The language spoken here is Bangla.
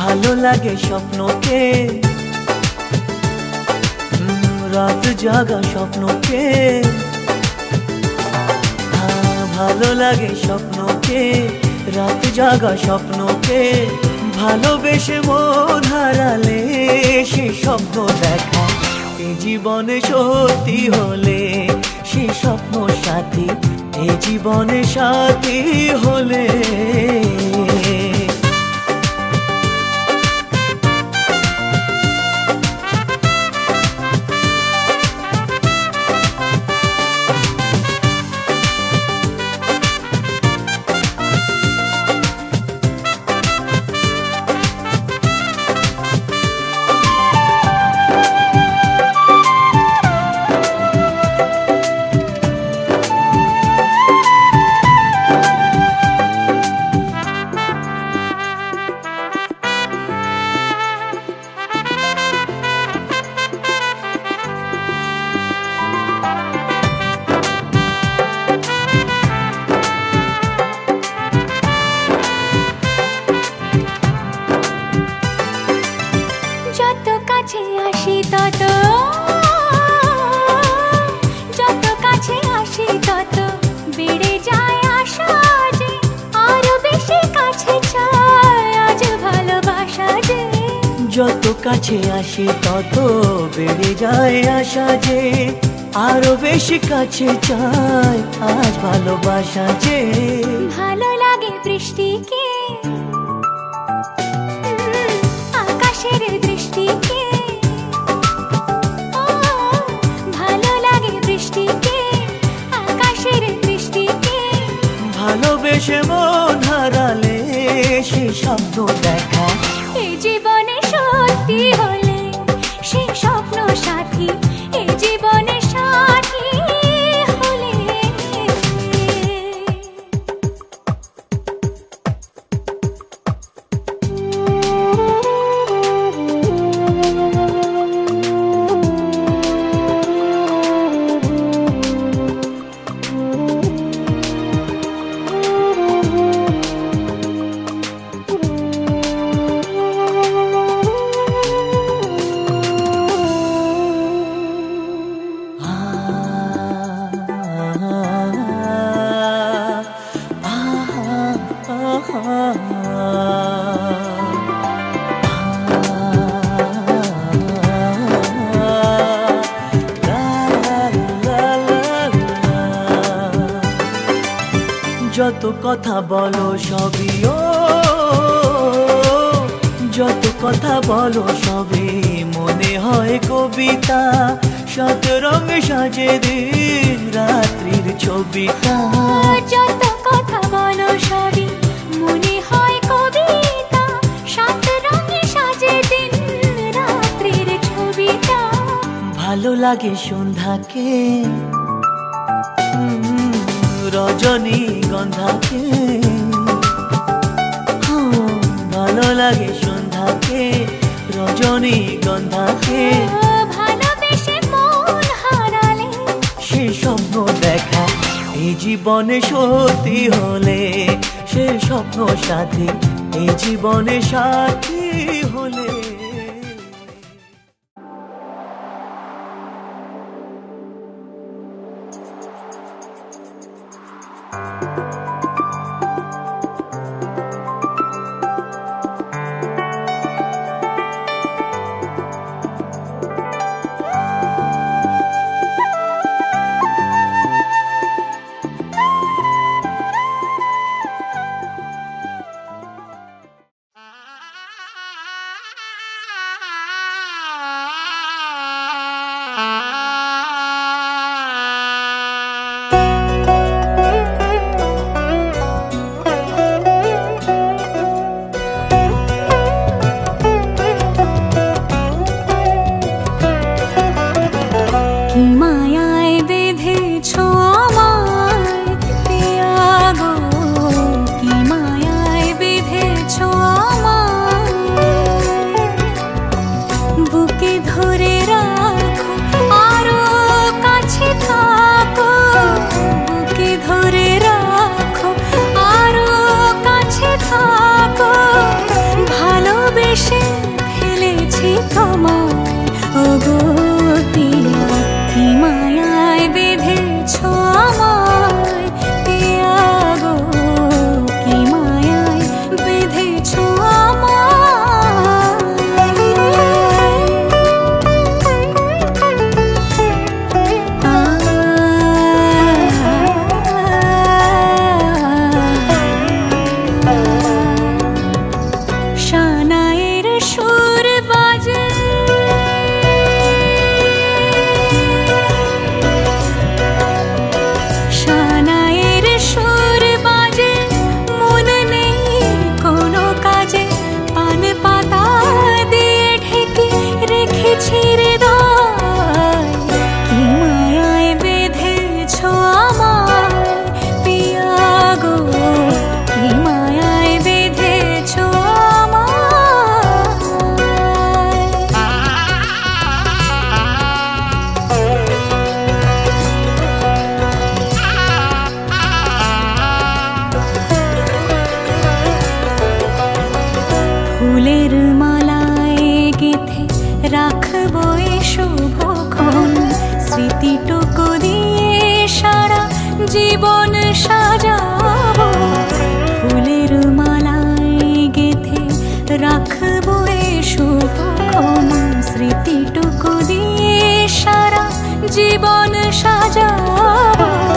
ভালো লাগে স্বপ্নকে, রাত জাগা স্বপ্নকে। ভালো লাগে স্বপ্নকে, রাত জাগা স্বপ্নকে। ভালোবেসে মন হারালে সে স্বপ্ন দেখা এ জীবনে সত্যি হলে, সে স্বপ্ন সাথী এ জীবনে সাথী হলে। যত কাছে আসি তত বেড়ে যায় আশা যে, আরো বেশি কাছে চাই আজ ভালোবাসা যে। ভালো লাগে বৃষ্টিকে, আকাশের দৃষ্টিকে। ভালো লাগে বৃষ্টিকে, আকাশের দৃষ্টিকে। ভালোবেসে মন হারালে সে স্বপ্ন দেখা এই জীবনে সত্যি হলে, সে স্বপ্ন সাথী এই জীবনে সাথী হলে। যত কথা বলো সবই ও, যত কথা বলো সবই মনে হয় কবিতা। শত রঙ সাজে দিন রাত্রির ছবিটা। যত কথা বলো সবই মনে হয় কবিতা। সাত রঙে সাজে দিন রাত্রির ছবিটা। ভালো লাগে সন্ধ্যাকে, রজনী গন্ধাকে। ভালো লাগে সন্ধ্যাকে, রজনী গন্ধাকে। ভালোবেসে মন হারালে সে স্বপ্ন দেখা এই জীবনে সত্যি হলে, সে স্বপ্ন সাথী এই জীবনে সাথী হলে। ফুলের মালায় গেঁথে রাখবো এ শুভক্ষণ, স্মৃতিটুকু দিয়ে সারা জীবন সাজাবো। ফুলের মালায় গেঁথে রাখবো এ শুভক্ষণ, স্মৃতিটুকু দিয়ে সারা জীবন সাজাবো।